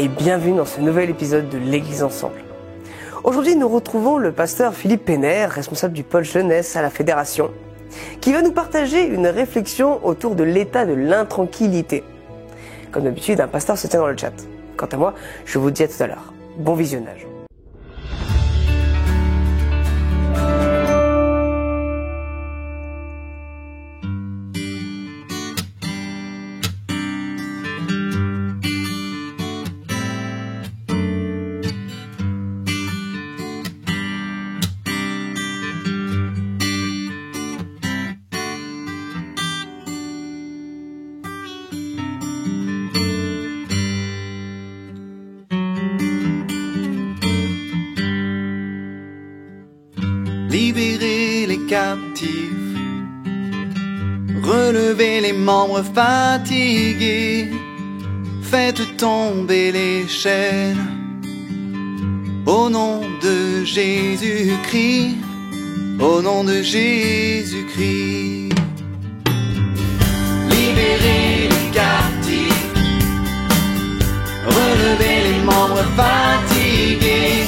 et bienvenue dans ce nouvel épisode de l'Église Ensemble. Aujourd'hui, nous retrouvons le pasteur Philippe Pénère, responsable du pôle jeunesse à la Fédération, qui va nous partager une réflexion autour de l'état de l'intranquillité. Comme d'habitude, un pasteur se tient dans le chat. Quant à moi, je vous dis à tout à l'heure. Bon visionnage. Libérez les captifs, relevez les membres fatigués, faites tomber les chaînes, au nom de Jésus-Christ, au nom de Jésus-Christ. Libérez les captifs, relevez les membres fatigués,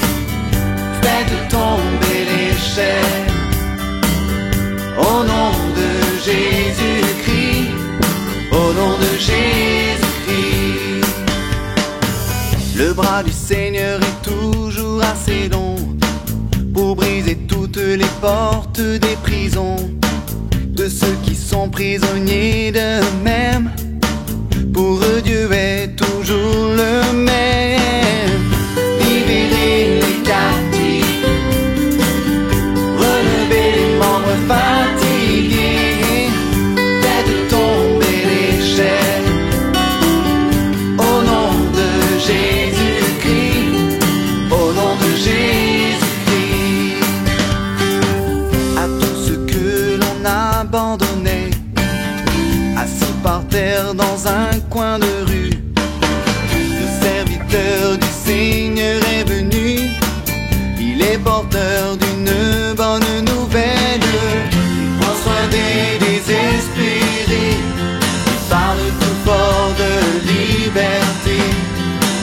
faites tomber les chaînes, au nom de Jésus-Christ, au nom de Jésus-Christ. Le bras du Seigneur est toujours assez long pour briser toutes les portes des prisons de ceux qui sont prisonniers d'eux-mêmes. Pour eux, Dieu est toujours le même. Libérez les captifs, relevez les membres fatigués, faites tomber les chaînes, au nom de Jésus-Christ, au nom de Jésus-Christ. À tous ceux que l'on abandonnait, assis par terre dans un coin de rue, le serviteur du Seigneur est venu. Il est porteur d'une bonne nouvelle. Il prend soin des désespérés. Il parle tout fort de liberté.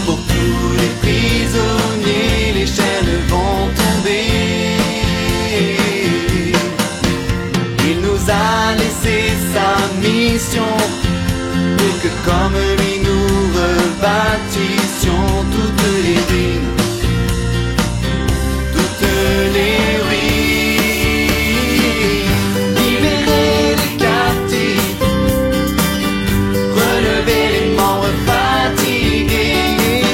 Pour tous les prisonniers, les chaînes vont tomber. Il nous a laissé sa mission pour que comme lui nous rebâtissions toutes les ruines. Les ruines, libérez les captifs, relevez les membres fatigués,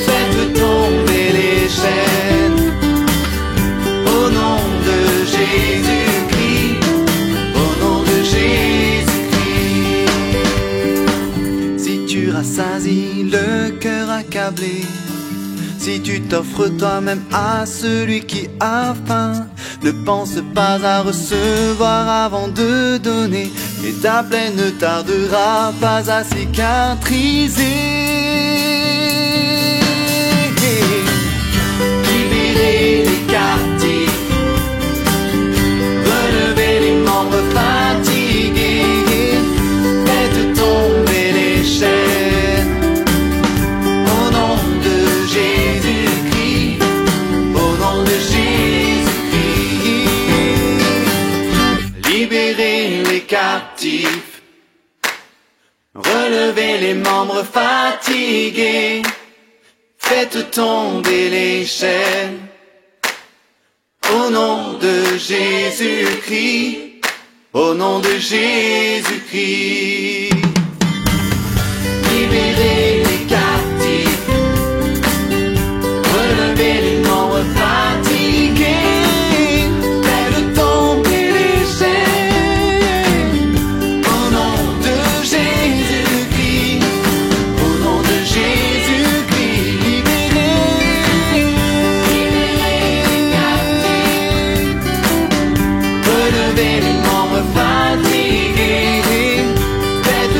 faites tomber les chaînes, au nom de Jésus-Christ, au nom de Jésus-Christ. Si tu rassasies le cœur accablé, si tu t'offres toi-même à celui qui a faim, ne pense pas à recevoir avant de donner, et ta plaie ne tardera pas à cicatriser. Libérez les captifs, relevez les membres fatigués, faites tomber les chaînes, au nom de Jésus-Christ, au nom de Jésus-Christ. Libérez les captifs, relevez les membres fatigués, faites tomber les chaînes, au nom de Jésus-Christ, au nom de Jésus-Christ. Libérez les captifs, relevez les membres fatigués, faites tomber les chaînes, au nom de Jésus-Christ, au nom de Jésus-Christ. Libérez les captifs, relevez les membres fatigués, faites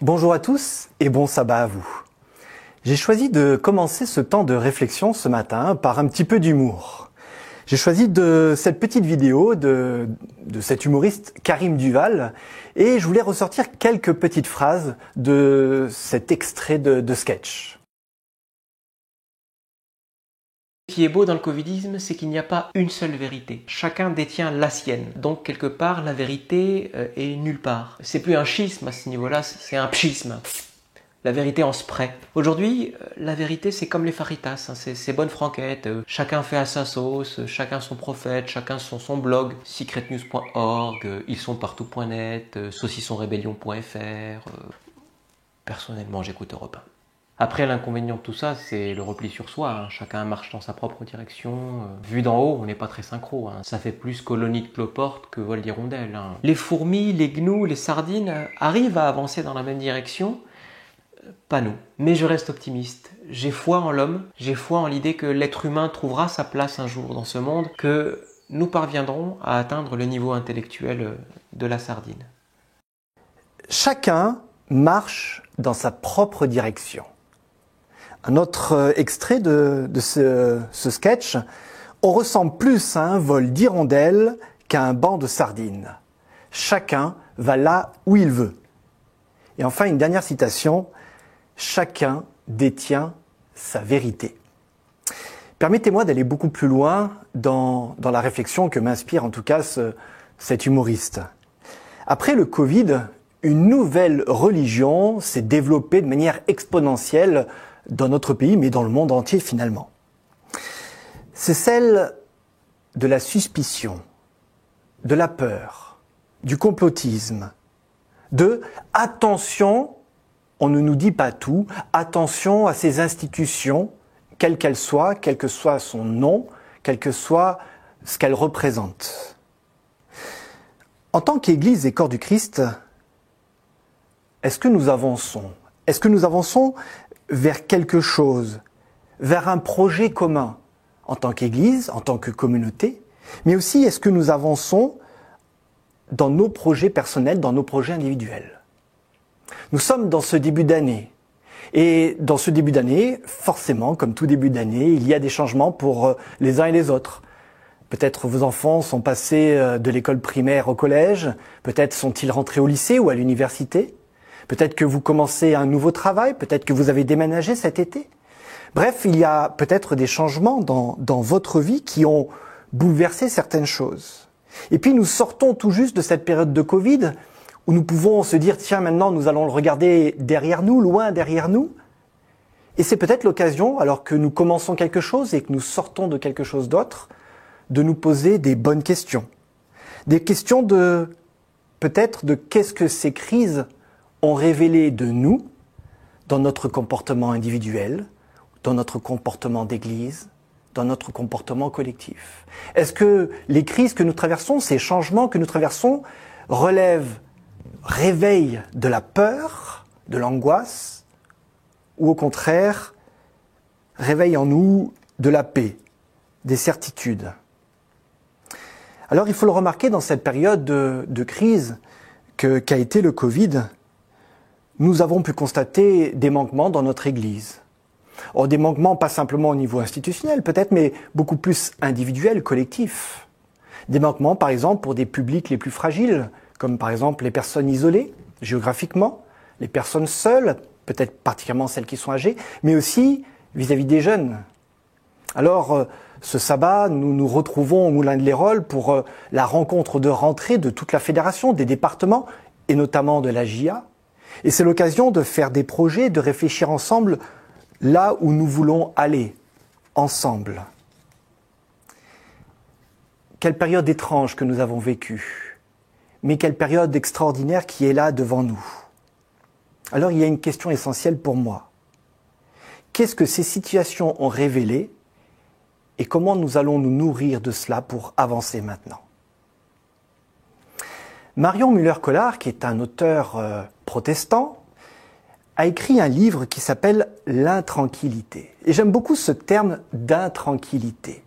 Bonjour à tous et bon sabbat à vous. J'ai choisi de commencer ce temps de réflexion ce matin par un petit peu d'humour. J'ai choisi cette petite vidéo de cet humoriste Karim Duval et je voulais ressortir quelques petites phrases de cet extrait de sketch. Ce qui est beau dans le covidisme, c'est qu'il n'y a pas une seule vérité. Chacun détient la sienne. Donc, quelque part, la vérité est nulle part. C'est plus un schisme à ce niveau-là, c'est un pschisme. La vérité en spray. Aujourd'hui, la vérité, c'est comme les faritas, hein, c'est bonne franquette. Chacun fait à sa sauce, chacun son prophète, chacun son blog. secretnews.org, ilssonpartout.net, saucissonrebellion.fr. Personnellement, j'écoute Europe 1. Après, l'inconvénient de tout ça, c'est le repli sur soi. Hein. Chacun marche dans sa propre direction. Vu d'en haut, on n'est pas très synchro. Hein. Ça fait plus colonie de cloporte que vol d'hirondelle. Hein. Les fourmis, les gnous, les sardines arrivent à avancer dans la même direction. Pas nous. Mais je reste optimiste. J'ai foi en l'homme. J'ai foi en l'idée que l'être humain trouvera sa place un jour dans ce monde, que nous parviendrons à atteindre le niveau intellectuel de la sardine. Chacun marche dans sa propre direction. Un autre extrait de ce sketch, on ressemble plus à un vol d'hirondelles qu'à un banc de sardines. Chacun va là où il veut. Et enfin, une dernière citation, chacun détient sa vérité. Permettez-moi d'aller beaucoup plus loin dans la réflexion que m'inspire en tout cas cet humoriste. Après le Covid, une nouvelle religion s'est développée de manière exponentielle dans notre pays, mais dans le monde entier finalement. C'est celle de la suspicion, de la peur, du complotisme, de « attention, on ne nous dit pas tout, attention à ces institutions, quelles qu'elles soient, quel que soit son nom, quel que soit ce qu'elles représentent ». En tant qu'Église et corps du Christ, est-ce que nous avançons ? Est-ce que nous avançons vers quelque chose, vers un projet commun, en tant qu'Église, en tant que communauté, mais aussi est-ce que nous avançons dans nos projets personnels, dans nos projets individuels. Nous sommes dans ce début d'année, et dans ce début d'année, forcément, comme tout début d'année, il y a des changements pour les uns et les autres. Peut-être vos enfants sont passés de l'école primaire au collège, peut-être sont-ils rentrés au lycée ou à l'université. Peut-être que vous commencez un nouveau travail, peut-être que vous avez déménagé cet été. Bref, il y a peut-être des changements dans votre vie qui ont bouleversé certaines choses. Et puis nous sortons tout juste de cette période de Covid où nous pouvons se dire, tiens, maintenant nous allons le regarder derrière nous, loin derrière nous. Et c'est peut-être l'occasion, alors que nous commençons quelque chose et que nous sortons de quelque chose d'autre, de nous poser des bonnes questions. Des questions peut-être de qu'est-ce que ces crises ont révélé de nous, dans notre comportement individuel, dans notre comportement d'église, dans notre comportement collectif. Est-ce que les crises que nous traversons, ces changements que nous traversons, réveillent de la peur, de l'angoisse, ou au contraire, réveillent en nous de la paix, des certitudes ? Alors il faut le remarquer dans cette période de crise qu'a été le Covid, nous avons pu constater des manquements dans notre Église. Or, des manquements pas simplement au niveau institutionnel peut-être, mais beaucoup plus individuels, collectifs. Des manquements, par exemple, pour des publics les plus fragiles, comme par exemple les personnes isolées, géographiquement, les personnes seules, peut-être particulièrement celles qui sont âgées, mais aussi vis-à-vis des jeunes. Alors, ce sabbat, nous nous retrouvons au Moulin de l'Hérole pour la rencontre de rentrée de toute la fédération, des départements, et notamment de la JA. Et c'est l'occasion de faire des projets, de réfléchir ensemble là où nous voulons aller, ensemble. Quelle période étrange que nous avons vécue, mais quelle période extraordinaire qui est là devant nous. Alors il y a une question essentielle pour moi. Qu'est-ce que ces situations ont révélé et comment nous allons nous nourrir de cela pour avancer maintenant ? Marion Müller-Collard, qui est un auteur protestant, a écrit un livre qui s'appelle « L'intranquillité ». Et j'aime beaucoup ce terme d'intranquillité.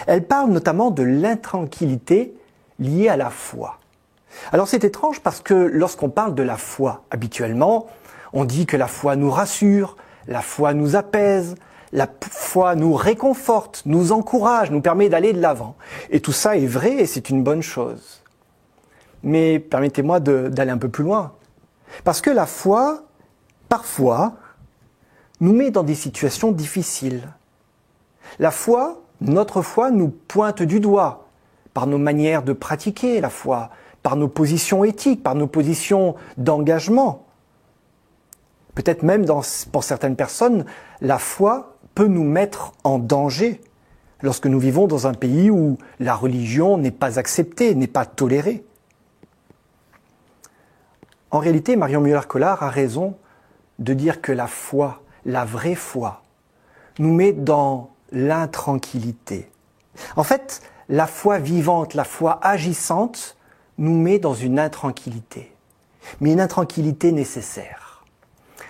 Elle parle notamment de l'intranquillité liée à la foi. Alors c'est étrange parce que lorsqu'on parle de la foi, habituellement, On dit que la foi nous rassure, la foi nous apaise, la foi nous réconforte, nous encourage, nous permet d'aller de l'avant. Et tout ça est vrai et c'est une bonne chose. Mais permettez-moi d'aller un peu plus loin. Parce que la foi, parfois, nous met dans des situations difficiles. La foi, notre foi, nous pointe du doigt par nos manières de pratiquer la foi, par nos positions éthiques, par nos positions d'engagement. Peut-être même pour certaines personnes, la foi peut nous mettre en danger lorsque nous vivons dans un pays où la religion n'est pas acceptée, n'est pas tolérée. En réalité, Marion Müller-Collard a raison de dire que la foi, la vraie foi, nous met dans l'intranquillité. En fait, la foi vivante, la foi agissante, nous met dans une intranquillité, mais une intranquillité nécessaire.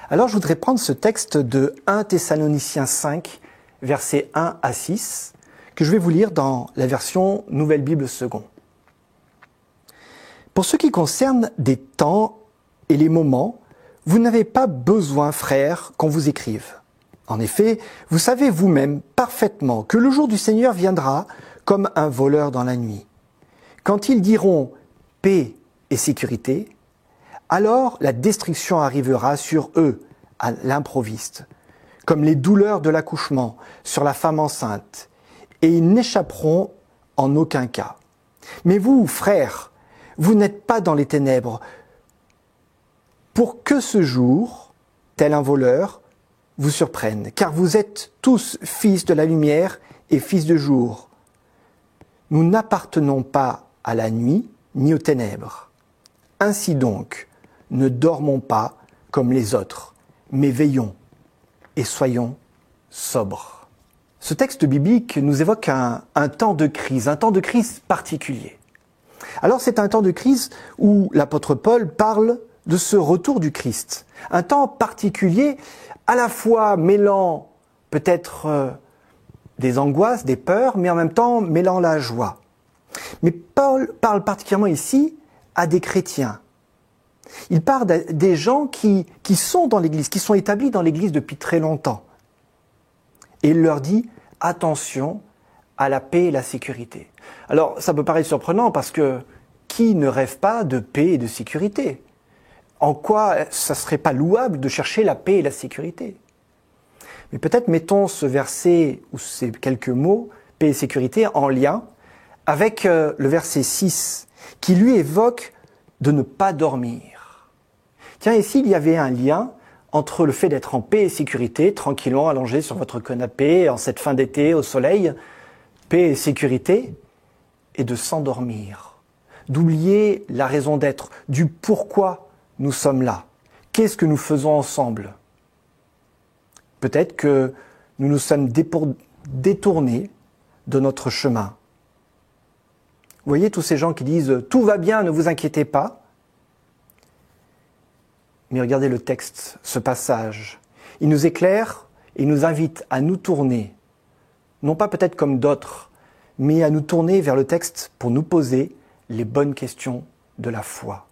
Alors je voudrais prendre ce texte de 1 Thessaloniciens 5, versets 1 à 6, que je vais vous lire dans la version Nouvelle Bible Second. Pour ce qui concerne des temps et les moments, vous n'avez pas besoin, frères, qu'on vous écrive. En effet, vous savez vous-même parfaitement que le jour du Seigneur viendra comme un voleur dans la nuit. Quand ils diront paix et sécurité, alors la destruction arrivera sur eux, à l'improviste, comme les douleurs de l'accouchement sur la femme enceinte, et ils n'échapperont en aucun cas. Mais vous, frères, vous n'êtes pas dans les ténèbres, pour que ce jour, tel un voleur, vous surprenne, car vous êtes tous fils de la lumière et fils de jour. Nous n'appartenons pas à la nuit ni aux ténèbres. Ainsi donc, ne dormons pas comme les autres, mais veillons et soyons sobres. Ce texte biblique nous évoque un temps de crise particulier. Alors c'est un temps de crise où l'apôtre Paul parle de ce retour du Christ. Un temps particulier, à la fois mêlant peut-être des angoisses, des peurs, mais en même temps mêlant la joie. Mais Paul parle particulièrement ici à des chrétiens. Il parle des gens qui sont dans l'Église, qui sont établis dans l'Église depuis très longtemps. Et il leur dit, attention à la paix et la sécurité. Alors, ça peut paraître surprenant parce que qui ne rêve pas de paix et de sécurité ? En quoi ça ne serait pas louable de chercher la paix et la sécurité ? Mais peut-être mettons ce verset ou ces quelques mots, paix et sécurité, en lien avec le verset 6, qui lui évoque de ne pas dormir. Tiens, ici, il y avait un lien entre le fait d'être en paix et sécurité, tranquillement allongé sur votre canapé, en cette fin d'été, au soleil, paix et sécurité, et de s'endormir, d'oublier la raison d'être, du pourquoi nous sommes là. Qu'est-ce que nous faisons ensemble ? Peut-être que nous nous sommes détournés de notre chemin. Vous voyez tous ces gens qui disent « tout va bien, ne vous inquiétez pas ». Mais regardez le texte, ce passage. Il nous éclaire et il nous invite à nous tourner, non pas peut-être comme d'autres, mais à nous tourner vers le texte pour nous poser les bonnes questions de la foi.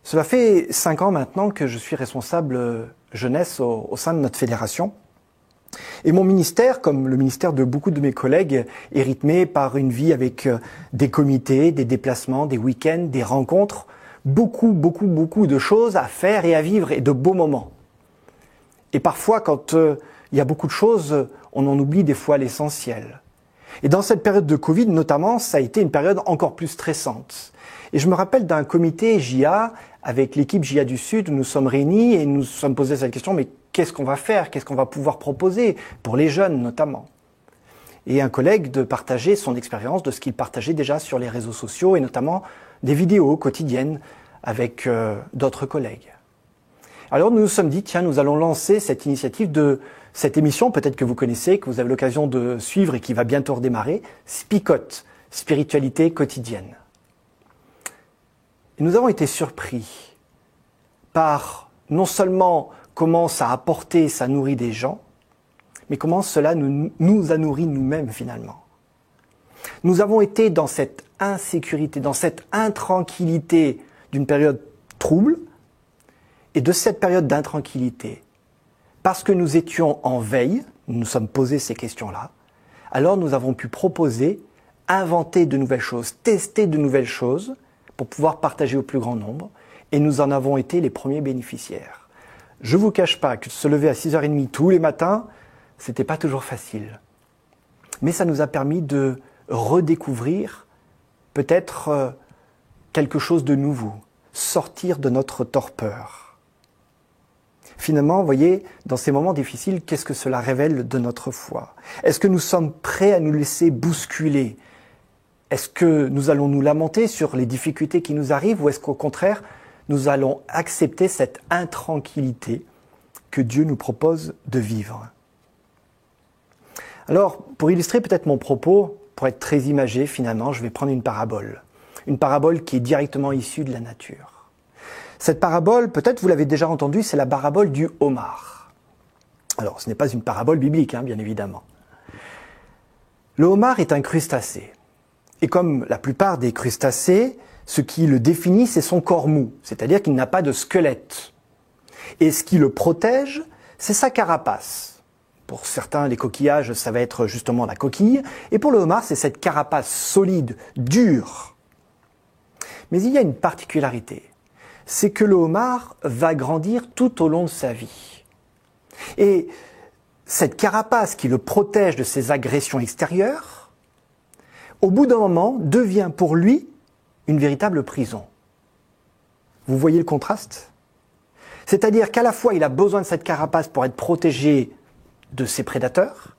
Cela fait 5 ans maintenant que je suis responsable jeunesse au sein de notre fédération. Et mon ministère, comme le ministère de beaucoup de mes collègues, est rythmé par une vie avec des comités, des déplacements, des week-ends, des rencontres, beaucoup de choses à faire et à vivre et de beaux moments. Et parfois, quand il y a beaucoup de choses, on en oublie des fois l'essentiel. Et dans cette période de Covid, notamment, ça a été une période encore plus stressante. Et je me rappelle d'un comité JA avec l'équipe JA du Sud où nous sommes réunis et nous nous sommes posé cette question, mais qu'est-ce qu'on va faire ? Qu'est-ce qu'on va pouvoir proposer pour les jeunes notamment ? Et un collègue de partager son expérience de ce qu'il partageait déjà sur les réseaux sociaux et notamment des vidéos quotidiennes avec d'autres collègues. Alors nous nous sommes dit, tiens, nous allons lancer cette initiative de cette émission, peut-être que vous connaissez, que vous avez l'occasion de suivre et qui va bientôt redémarrer, Spicote, spiritualité quotidienne. Et nous avons été surpris par non seulement comment ça a apporté, ça nourrit des gens, mais comment cela nous a nourris nous-mêmes finalement. Nous avons été dans cette insécurité, dans cette intranquillité d'une période trouble, Et de cette période d'intranquillité, parce que nous étions en veille, nous nous sommes posés ces questions-là, alors nous avons pu proposer, inventer de nouvelles choses, tester de nouvelles choses pour pouvoir partager au plus grand nombre, et nous en avons été les premiers bénéficiaires. Je ne vous cache pas que se lever à 6h30 tous les matins, c'était pas toujours facile. Mais ça nous a permis de redécouvrir peut-être quelque chose de nouveau, sortir de notre torpeur. Finalement, vous voyez, dans ces moments difficiles, qu'est-ce que cela révèle de notre foi? Est-ce que nous sommes prêts à nous laisser bousculer? Est-ce que nous allons nous lamenter sur les difficultés qui nous arrivent ou est-ce qu'au contraire, nous allons accepter cette intranquillité que Dieu nous propose de vivre? Alors, pour illustrer peut-être mon propos, pour être très imagé finalement, je vais prendre une parabole. Une parabole qui est directement issue de la nature. Cette parabole, peut-être vous l'avez déjà entendue, c'est la parabole du homard. Alors, ce n'est pas une parabole biblique, bien évidemment. Le homard est un crustacé. Et comme la plupart des crustacés, ce qui le définit, c'est son corps mou, c'est-à-dire qu'il n'a pas de squelette. Et ce qui le protège, c'est sa carapace. Pour certains, les coquillages, ça va être justement la coquille. Et pour le homard, c'est cette carapace solide, dure. Mais il y a une particularité. C'est que le homard va grandir tout au long de sa vie. Et cette carapace qui le protège de ses agressions extérieures, au bout d'un moment, devient pour lui une véritable prison. Vous voyez le contraste? C'est-à-dire qu'à la fois, il a besoin de cette carapace pour être protégé de ses prédateurs,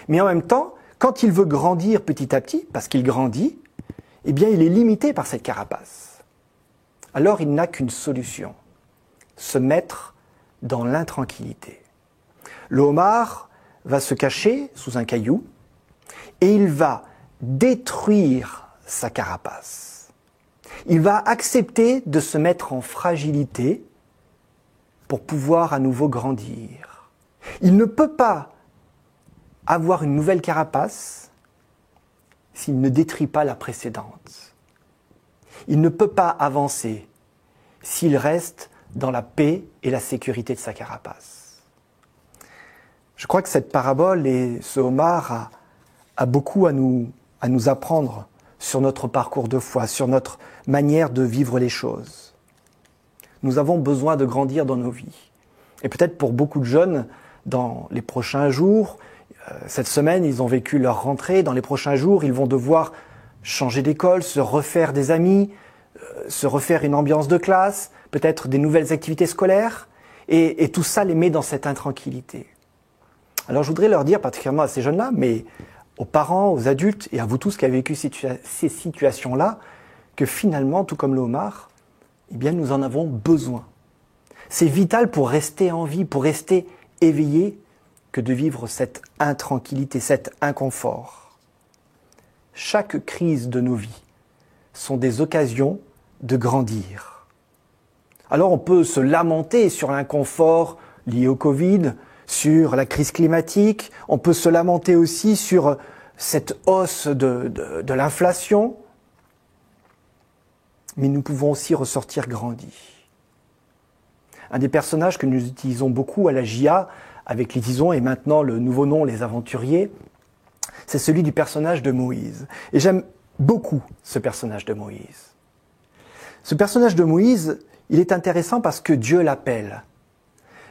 mais en même temps, quand il veut grandir petit à petit, parce qu'il grandit, eh bien, il est limité par cette carapace. Alors, il n'a qu'une solution, se mettre dans l'intranquillité. Le homard va se cacher sous un caillou et il va détruire sa carapace. Il va accepter de se mettre en fragilité pour pouvoir à nouveau grandir. Il ne peut pas avoir une nouvelle carapace s'il ne détruit pas la précédente. Il ne peut pas avancer s'il reste dans la paix et la sécurité de sa carapace. Je crois que cette parabole et ce homard a beaucoup à nous apprendre sur notre parcours de foi, sur notre manière de vivre les choses. Nous avons besoin de grandir dans nos vies. Et peut-être pour beaucoup de jeunes, dans les prochains jours, cette semaine, ils ont vécu leur rentrée. Dans les prochains jours, ils vont devoir changer d'école, se refaire des amis, se refaire une ambiance de classe, peut-être des nouvelles activités scolaires. Et tout ça les met dans cette intranquillité. Alors je voudrais leur dire, particulièrement à ces jeunes-là, mais aux parents, aux adultes et à vous tous qui avez vécu ces situations-là, que finalement, tout comme le homard, eh bien, nous en avons besoin. C'est vital pour rester en vie, pour rester éveillé, que de vivre cette intranquillité, cet inconfort. Chaque crise de nos vies sont des occasions de grandir. Alors on peut se lamenter sur l'inconfort lié au Covid, sur la crise climatique, on peut se lamenter aussi sur cette hausse de l'inflation, mais nous pouvons aussi ressortir grandis. Un des personnages que nous utilisons beaucoup à la JA, avec les Tisons et maintenant le nouveau nom, les Aventuriers, c'est celui du personnage de Moïse. Et j'aime beaucoup ce personnage de Moïse. Ce personnage de Moïse, il est intéressant parce que Dieu l'appelle.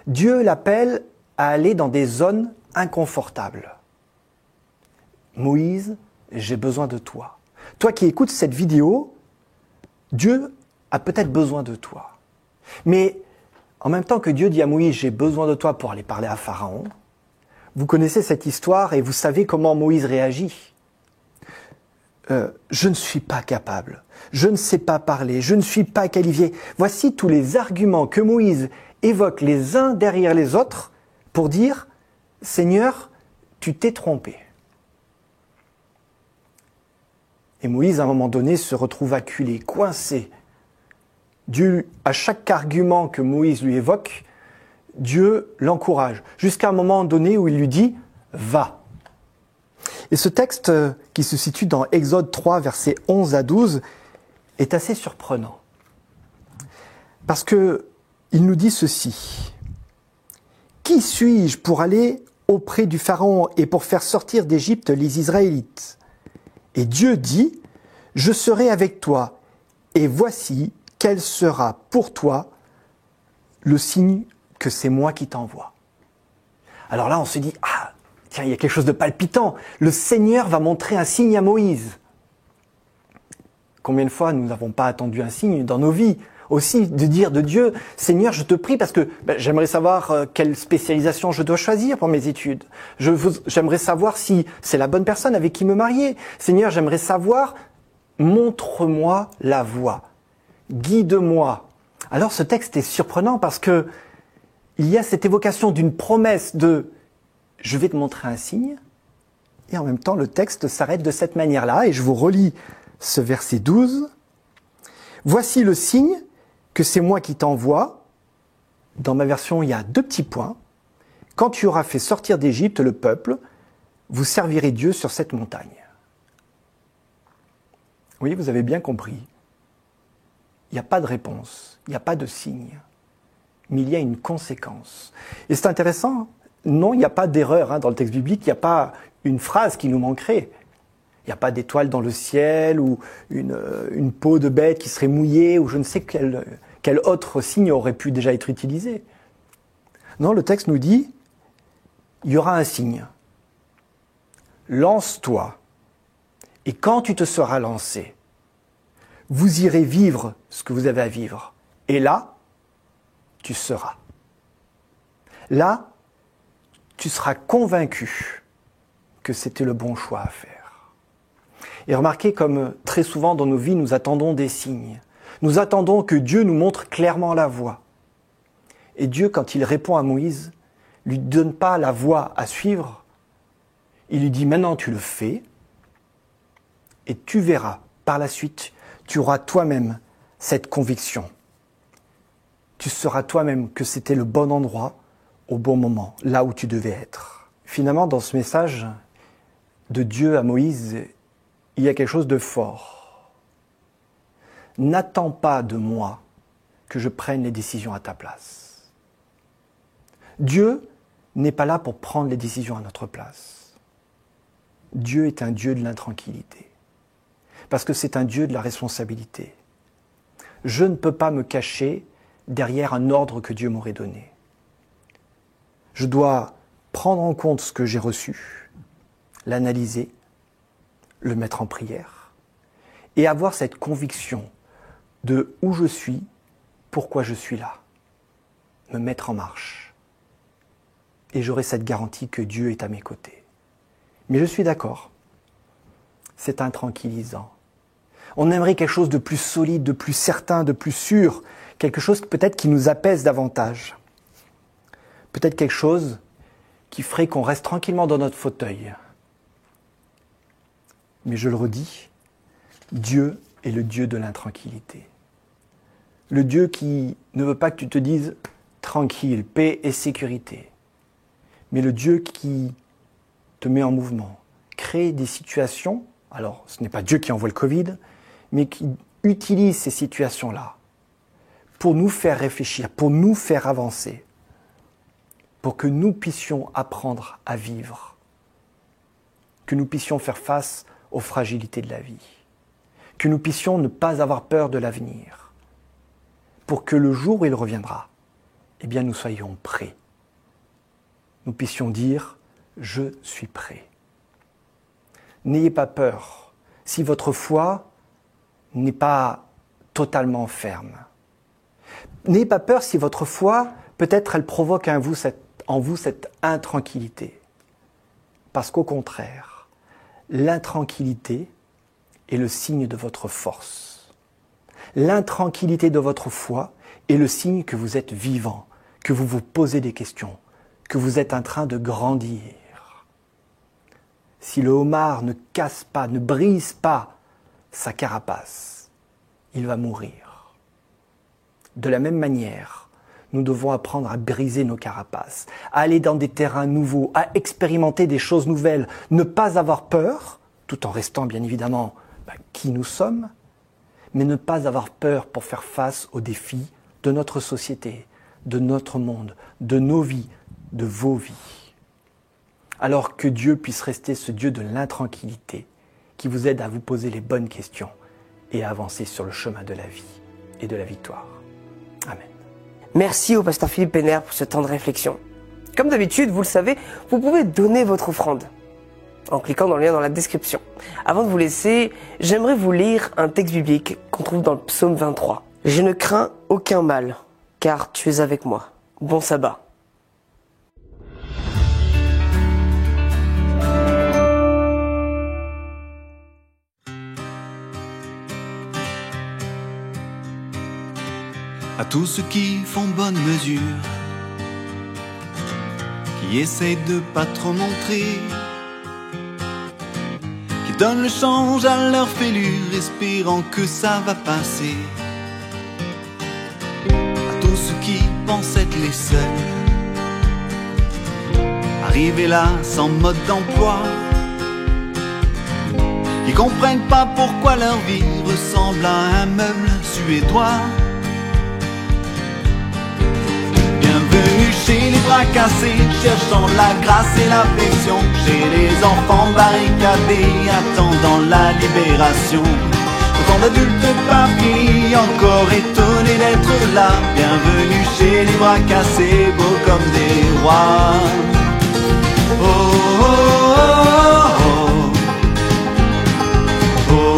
Dieu l'appelle à aller dans des zones inconfortables. Moïse, j'ai besoin de toi. Toi qui écoutes cette vidéo, Dieu a peut-être besoin de toi. Mais en même temps que Dieu dit à Moïse, j'ai besoin de toi pour aller parler à Pharaon, vous connaissez cette histoire et vous savez comment Moïse réagit. Je ne suis pas capable, je ne sais pas parler, je ne suis pas qualifié. Voici tous les arguments que Moïse évoque les uns derrière les autres pour dire, Seigneur, tu t'es trompé. Et Moïse, à un moment donné, se retrouve acculé, coincé. Dieu, à chaque argument que Moïse lui évoque, Dieu l'encourage, jusqu'à un moment donné où il lui dit « Va ». Et ce texte qui se situe dans Exode 3, versets 11 à 12, est assez surprenant. Parce que il nous dit ceci. « Qui suis-je pour aller auprès du Pharaon et pour faire sortir d'Égypte les Israélites ?» Et Dieu dit, « Je serai avec toi, et voici quel sera pour toi le signe que c'est moi qui t'envoie. » Alors là, on se dit, « Ah, tiens, il y a quelque chose de palpitant. Le Seigneur va montrer un signe à Moïse. » Combien de fois nous n'avons pas attendu un signe dans nos vies ? Aussi de dire de Dieu, Seigneur, je te prie parce que j'aimerais savoir quelle spécialisation je dois choisir pour mes études. J'aimerais savoir si c'est la bonne personne avec qui me marier. Seigneur, j'aimerais savoir, montre-moi la voie, guide-moi. Alors ce texte est surprenant parce que il y a cette évocation d'une promesse de « je vais te montrer un signe » et en même temps le texte s'arrête de cette manière-là et je vous relis ce verset 12. « Voici le signe que c'est moi qui t'envoie. » Dans ma version, il y a 2 petits points. « Quand tu auras fait sortir d'Égypte le peuple, vous servirez Dieu sur cette montagne. » Oui, vous avez bien compris. Il n'y a pas de réponse, il n'y a pas de signe, mais il y a une conséquence. Et c'est intéressant, non, il n'y a pas d'erreur dans le texte biblique, il n'y a pas une phrase qui nous manquerait. Il n'y a pas d'étoile dans le ciel ou une peau de bête qui serait mouillée ou je ne sais quel autre signe aurait pu déjà être utilisé. Non, le texte nous dit, il y aura un signe. Lance-toi. Et quand tu te seras lancé, vous irez vivre ce que vous avez à vivre. Et là, tu seras. Là, tu seras convaincu que c'était le bon choix à faire. Et remarquez comme très souvent dans nos vies, nous attendons des signes. Nous attendons que Dieu nous montre clairement la voie. Et Dieu, quand il répond à Moïse, lui donne pas la voie à suivre. Il lui dit, maintenant tu le fais, et tu verras, par la suite, tu auras toi-même cette conviction. Tu sauras toi-même que c'était le bon endroit, au bon moment, là où tu devais être. Finalement, dans ce message de Dieu à Moïse, il y a quelque chose de fort. N'attends pas de moi que je prenne les décisions à ta place. Dieu n'est pas là pour prendre les décisions à notre place. Dieu est un Dieu de l'intranquillité. Parce que c'est un Dieu de la responsabilité. Je ne peux pas me cacher derrière un ordre que Dieu m'aurait donné. Je dois prendre en compte ce que j'ai reçu, l'analyser, le mettre en prière et avoir cette conviction de où je suis, pourquoi je suis là, me mettre en marche. Et j'aurai cette garantie que Dieu est à mes côtés. Mais je suis d'accord, c'est intranquillisant. On aimerait quelque chose de plus solide, de plus certain, de plus sûr, quelque chose peut-être qui nous apaise davantage. Peut-être quelque chose qui ferait qu'on reste tranquillement dans notre fauteuil. Mais je le redis, Dieu est le Dieu de l'intranquillité. Le Dieu qui ne veut pas que tu te dises tranquille, paix et sécurité. Mais le Dieu qui te met en mouvement, crée des situations, alors ce n'est pas Dieu qui envoie le Covid, mais qui utilise ces situations-là pour nous faire réfléchir, pour nous faire avancer, pour que nous puissions apprendre à vivre, que nous puissions faire face aux fragilités de la vie, que nous puissions ne pas avoir peur de l'avenir, pour que le jour où il reviendra, eh bien nous soyons prêts. Nous puissions dire « Je suis prêt ». N'ayez pas peur si votre foi n'est pas totalement ferme. N'ayez pas peur si votre foi, peut-être elle provoque en vous cette intranquillité. Parce qu'au contraire, l'intranquillité est le signe de votre force. L'intranquillité de votre foi est le signe que vous êtes vivant, que vous vous posez des questions, que vous êtes en train de grandir. Si le homard ne casse pas, ne brise pas sa carapace, il va mourir. De la même manière, nous devons apprendre à briser nos carapaces, à aller dans des terrains nouveaux, à expérimenter des choses nouvelles, ne pas avoir peur, tout en restant bien évidemment qui nous sommes, mais ne pas avoir peur pour faire face aux défis de notre société, de notre monde, de nos vies, de vos vies. Alors que Dieu puisse rester ce Dieu de l'intranquillité qui vous aide à vous poser les bonnes questions et à avancer sur le chemin de la vie et de la victoire. Amen. Merci au pasteur Philippe Penner pour ce temps de réflexion. Comme d'habitude, vous le savez, vous pouvez donner votre offrande en cliquant dans le lien dans la description. Avant de vous laisser, j'aimerais vous lire un texte biblique qu'on trouve dans le psaume 23. « Je ne crains aucun mal, car tu es avec moi. Bon sabbat. » À tous ceux qui font bonne mesure, qui essayent de pas trop montrer, qui donnent le change à leur fêlure, espérant que ça va passer. À tous ceux qui pensent être les seuls, arrivés là sans mode d'emploi, qui comprennent pas pourquoi leur vie ressemble à un meuble suédois. Bienvenue chez les bras cassés, cherchant la grâce et l'affection, chez les enfants barricadés, attendant la libération. Autant d'adultes pas finis, encore étonnés d'être là. Bienvenue chez les bras cassés, beaux comme des rois. Oh, oh, oh, oh.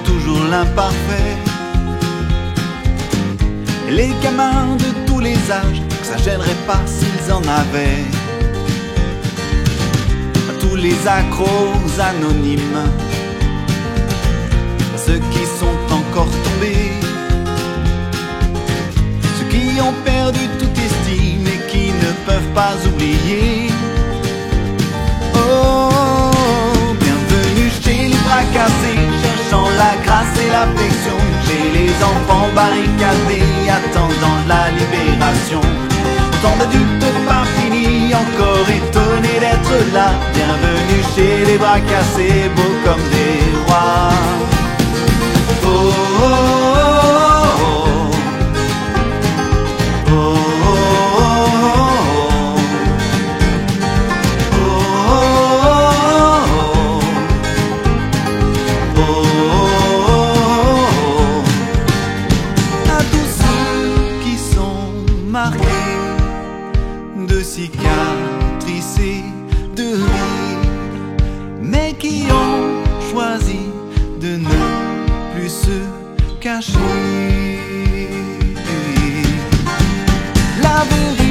Toujours l'imparfait, les gamins de tous les âges, que ça gênerait pas s'ils en avaient. À tous les accros anonymes, à ceux qui sont encore tombés, ceux qui ont perdu toute estime et qui ne peuvent pas oublier. Oh, bienvenue chez les bras cassés, cherchant la grâce et l'affection, chez les enfants barricadés, attendant la libération. Autant d'adultes pas finis, encore étonnés d'être là. Bienvenue chez les bras cassés, beaux comme des rois. Oh, oh, oh, oh, oh. De cicatrices et de rires, mais qui ont choisi de ne plus se cacher. La vérité